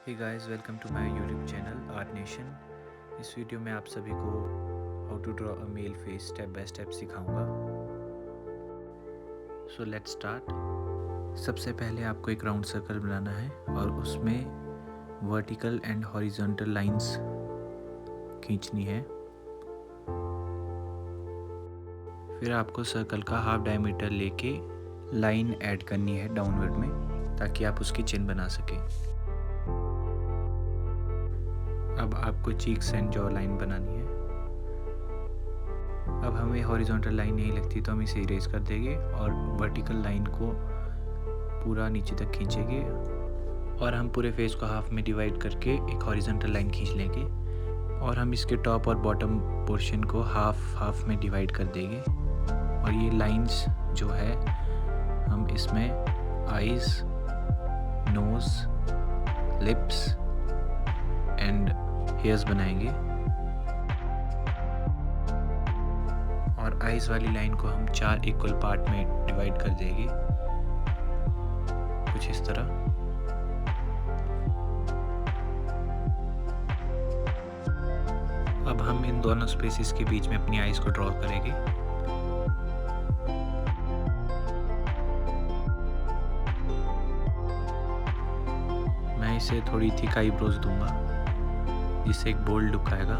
Hey guys, welcome to my YouTube channel art nation. इस वीडियो में आप सभी को how to draw a male face step by step सिखाऊंगा। So let's start. सबसे पहले आपको एक राउंड सर्कल बनाना है और उसमें वर्टिकल एंड हॉरिजॉन्टल लाइंस खींचनी है। फिर आपको सर्कल का हाफ डायमीटर लेके लाइन ऐड करनी है डाउनवर्ड में, ताकि आप उसकी चिन्ह बना सकें। अब आपको चीक्स एंड जॉ लाइन बनानी है। अब हमें हॉरिजॉन्टल लाइन नहीं लगती तो हम इसे इरेज कर देंगे और वर्टिकल लाइन को पूरा नीचे तक खींचेंगे और हम पूरे फेस को हाफ में डिवाइड करके एक हॉरिजॉन्टल लाइन खींच लेंगे और हम इसके टॉप और बॉटम पोर्शन को हाफ में डिवाइड कर देंगे। और ये लाइंस जो है हम इसमें eyes, nose, lips and hairs बनाएंगे। और आईज वाली लाइन को हम 4 इक्वल पार्ट में डिवाइड कर देंगे, कुछ इस तरह। अब हम इन दोनों स्पेसेस के बीच में अपनी आईज को ड्रॉ करेंगे। मैं इसे थोड़ी थिक आईब्रोज दूंगा जिससे एक बोल्ड लुक आएगा।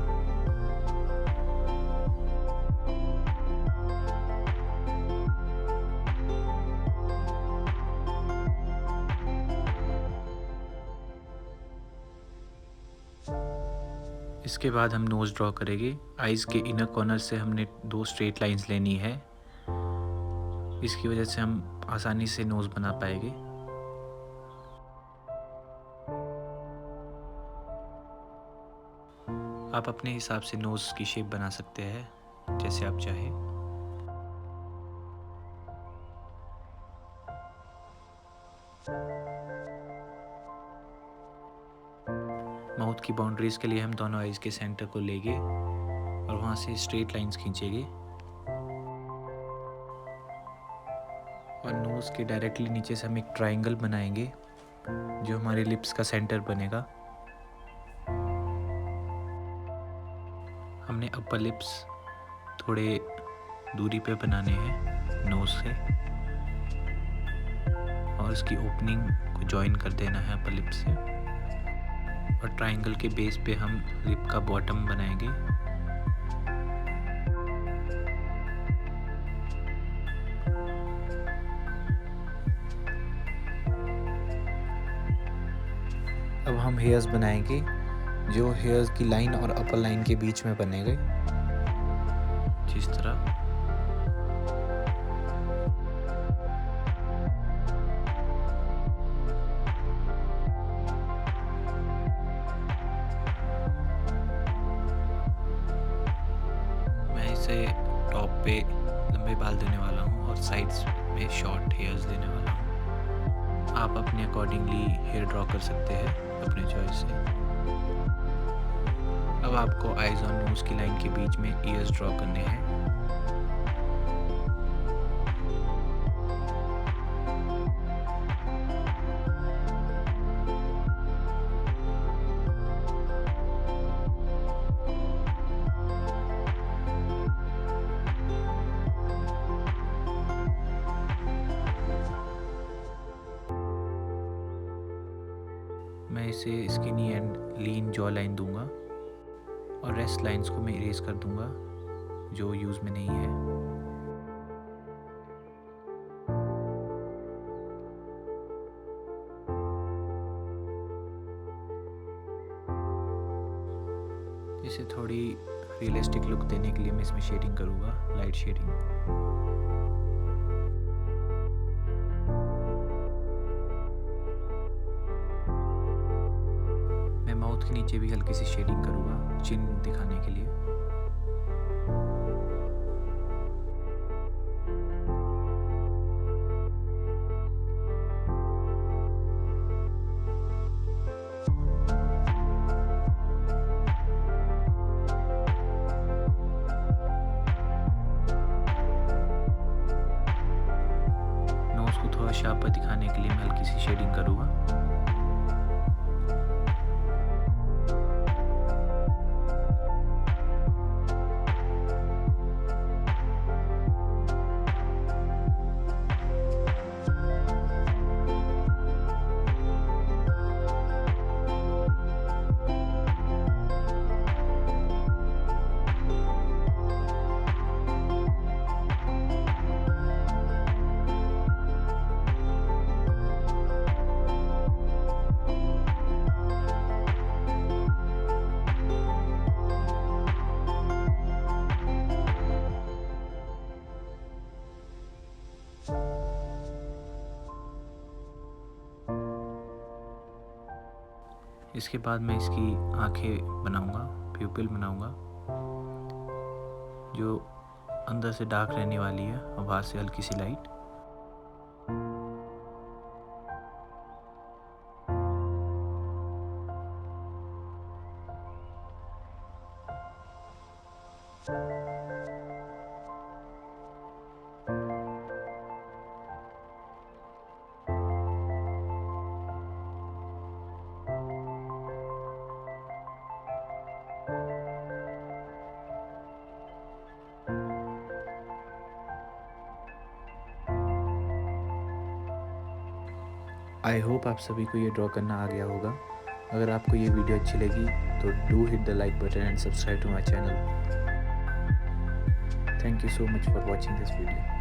इसके बाद हम नोज़ ड्रॉ करेंगे। आइज़ के इनर कॉर्नर से हमने 2 स्ट्रेट लाइंस लेनी है। इसकी वजह से हम आसानी से नोज़ बना पाएंगे। आप अपने हिसाब से नोज़ की शेप बना सकते हैं जैसे आप चाहें। माउथ की बाउंड्रीज के लिए हम दोनों आइज़ के सेंटर को लेंगे और वहाँ से स्ट्रेट लाइंस खींचेंगे और नोज़ के डायरेक्टली नीचे से हम एक ट्रायंगल बनाएंगे जो हमारे लिप्स का सेंटर बनेगा। हमने अपर लिप्स थोड़े दूरी पे बनाने हैं नोज़ से और इसकी ओपनिंग को जॉइन कर देना है अपर लिप से। और ट्रायंगल के बेस पे हम लिप का बॉटम बनाएंगे। अब हम हेयर्स बनाएंगे जो हेयर्स की लाइन और अपर लाइन के बीच में बनेंगे, जिस तरह। मैं इसे टॉप पे लंबे बाल देने वाला हूँ और साइड्स में शॉर्ट हेयर्स देने वाला हूँ। आप अपने अकॉर्डिंगली हेयर ड्रॉ कर सकते हैं अपने चॉइस से। अब आपको आइज और नोज की लाइन के बीच में ईयर्स ड्रॉ करने हैं। मैं इसे skinny and lean jaw line दूंगा और रेस्ट लाइंस को मैं इरेज कर दूंगा जो यूज़ में नहीं है। इसे थोड़ी रियलिस्टिक लुक देने के लिए मैं इसमें शेडिंग करूँगा, लाइट शेडिंग। मैं माउथ के नीचे भी हल्की सी शेडिंग करूँगा चिन दिखाने के लिए। नोज को थोड़ा शार्पर दिखाने के लिए मैं हल्की सी शेडिंग करूँगा। इसके बाद मैं इसकी आँखें बनाऊँगा, प्यूपिल बनाऊँगा जो अंदर से डार्क रहने वाली है और बाहर से हल्की सी लाइट। आई होप आप सभी को ये ड्रॉ करना आ गया होगा। अगर आपको ये वीडियो अच्छी लगी तो do hit the like button and subscribe to my channel. Thank you so much for watching this video.